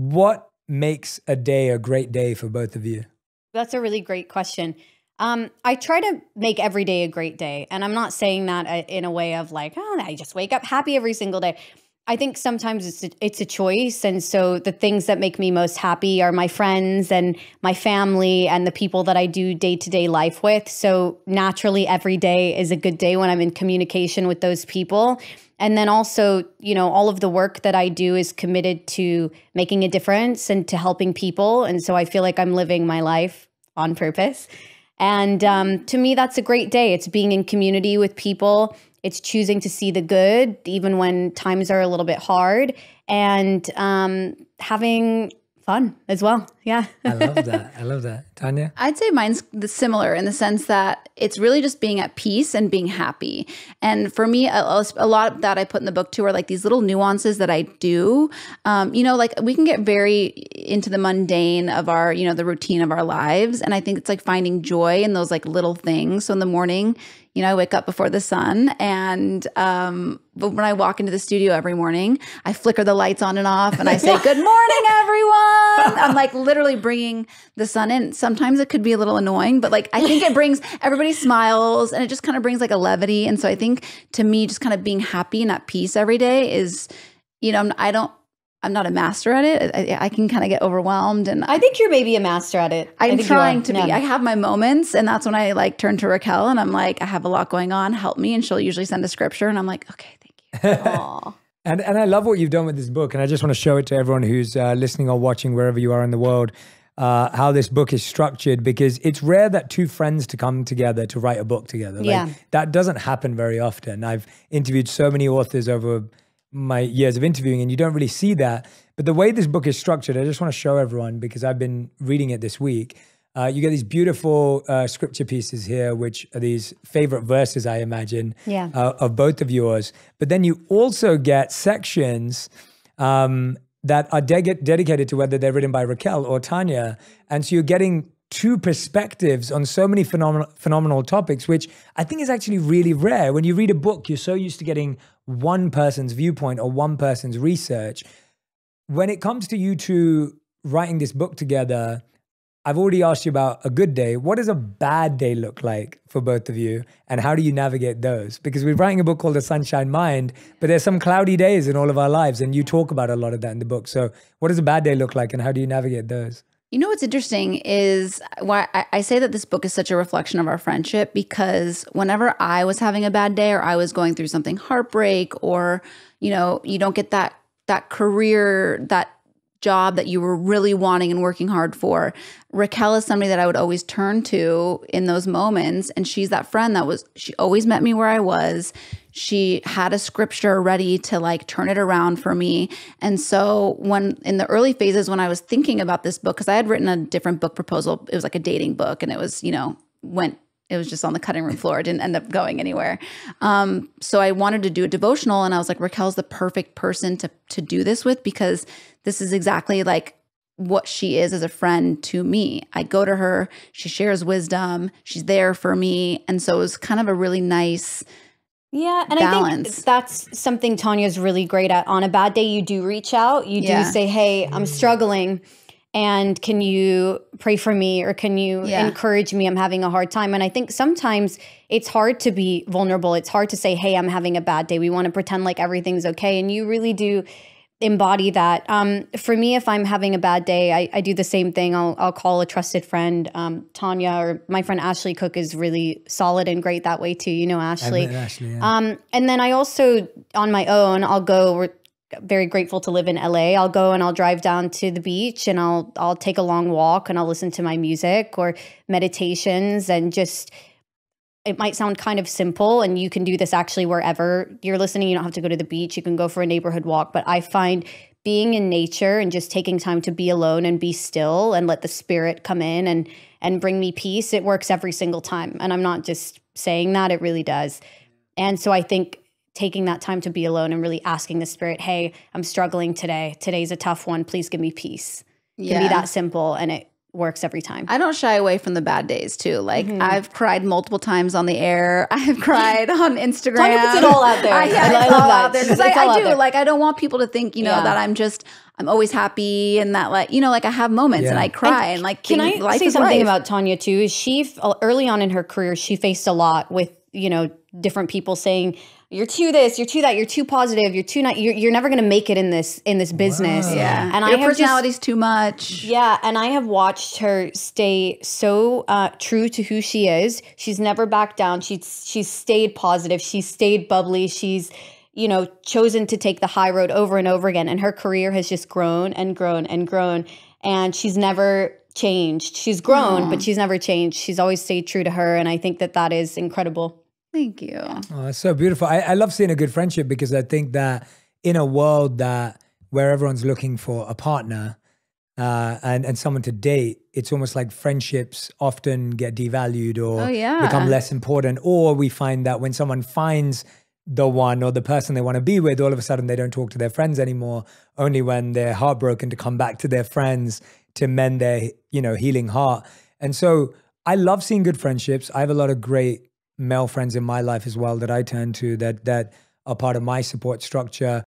what makes a day a great day for both of you? That's a really great question. I try to make every day a great day. And I'm not saying that in a way of like, oh, I just wake up happy every single day. I think sometimes it's a choice. And so the things that make me most happy are my friends and my family and the people that I do day-to-day life with. So naturally, every day is a good day when I'm in communication with those people. And then also, you know, all of the work that I do is committed to making a difference and to helping people. And so I feel like I'm living my life on purpose. And to me, that's a great day. It's being in community with people. It's choosing to see the good, even when times are a little bit hard, and having fun as well. Yeah. I love that. I love that. Tanya? I'd say mine's similar in the sense that it's really just being at peace and being happy. And for me, a lot of that I put in the book too are like these little nuances that I do. You know, like we can get very into the mundane of our, you know, the routine of our lives. And I think it's like finding joy in those like little things. So in the morning, you know, I wake up before the sun, and but when I walk into the studio every morning, I flicker the lights on and off and I say, good morning, everyone. I'm like literally bringing the sun in. Sometimes it could be a little annoying, but like I think it brings, everybody smiles and it just kind of brings like a levity. And so I think to me, just kind of being happy and at peace every day is, you know, I'm not a master at it. I can kind of get overwhelmed. And I think you're maybe a master at it. I'm trying to be. I have my moments, and that's when I like turn to Raquelle and I'm like, I have a lot going on, help me. And she'll usually send a scripture and I'm like, okay, thank you. Aww. And I love what you've done with this book. And I just want to show it to everyone who's listening or watching wherever you are in the world, how this book is structured, because it's rare that two friends to come together to write a book together. Yeah. Like, that doesn't happen very often. I've interviewed so many authors over my years of interviewing, and you don't really see that. But the way this book is structured, I just want to show everyone, because I've been reading it this week. You get these beautiful scripture pieces here, which are these favorite verses, I imagine, of both of yours. But then you also get sections that are dedicated to whether they're written by Raquelle or Tanya. And so you're getting two perspectives on so many phenomenal topics, which I think is actually really rare. When you read a book, you're so used to getting one person's viewpoint or one person's research. When it comes to you two writing this book together, I've already asked you about a good day. What does a bad day look like for both of you? And how do you navigate those? Because we're writing a book called The Sunshine Mind, but there's some cloudy days in all of our lives. And you talk about a lot of that in the book. So what does a bad day look like and how do you navigate those? You know what's interesting is why I say that this book is such a reflection of our friendship, because whenever I was having a bad day or I was going through something, heartbreak, or, you know, you don't get that career, that job that you were really wanting and working hard for, Raquelle is somebody that I would always turn to in those moments. And she's that friend she always met me where I was. She had a scripture ready to like turn it around for me. And so when in the early phases, when I was thinking about this book, because I had written a different book proposal, it was like a dating book, and it was, you know, it was just on the cutting room floor. It didn't end up going anywhere. So I wanted to do a devotional, and I was like, Raquelle's the perfect person to do this with, because this is exactly like what she is as a friend to me. I go to her, she shares wisdom, she's there for me. And so it was kind of a really nice balance. I think that's something Tanya's really great at. On a bad day, you do reach out. You do say, hey, I'm struggling. And can you pray for me, or can you encourage me? I'm having a hard time. And I think sometimes it's hard to be vulnerable. It's hard to say, hey, I'm having a bad day. We want to pretend like everything's okay. And you really do embody that. For me, if I'm having a bad day, I do the same thing. I'll call a trusted friend, Tanya, or my friend Ashley Cook is really solid and great that way too. You know, Ashley. I met Ashley, yeah. And then I also, on my own, I'll go, we're very grateful to live in LA. I'll go and I'll drive down to the beach, and I'll take a long walk, and I'll listen to my music or meditations, and just, it might sound kind of simple, and you can do this actually wherever you're listening. You don't have to go to the beach. You can go for a neighborhood walk. But I find being in nature and just taking time to be alone and be still and let the spirit come in and bring me peace, it works every single time. And I'm not just saying that, it really does. And so I think taking that time to be alone and really asking the spirit, hey, I'm struggling today. Today's a tough one. Please give me peace. It can be that simple. And works every time. I don't shy away from the bad days too. Like I've cried multiple times on the air. I have cried on Instagram. Tanya puts it all out there. I love all that. out there because It's all I out do. there. Like I don't want people to think, that I'm always happy and that like, like I have moments and I cry and like Can I life say is something life. about Tanya too? Is she early on in her career, she faced a lot with different people saying, "You're too this, you're too that, you're too positive, you're too not, you're never going to make it in this business." Wow. Yeah. And Your I have personality's too much. Yeah, and I have watched her stay so true to who she is. She's never backed down. She's stayed positive. She's stayed bubbly. She's chosen to take the high road over and over again. And her career has just grown and grown and grown. And she's never changed. She's grown, but she's never changed. She's always stayed true to her. And I think that is incredible. Thank you. Oh, that's so beautiful. I love seeing a good friendship because I think that in a world where everyone's looking for a partner and someone to date, it's almost like friendships often get devalued or become less important. Or we find that when someone finds the one or the person they want to be with, all of a sudden they don't talk to their friends anymore, only when they're heartbroken to come back to their friends to mend their, healing heart. And so I love seeing good friendships. I have a lot of great male friends in my life as well that I turn to that are part of my support structure.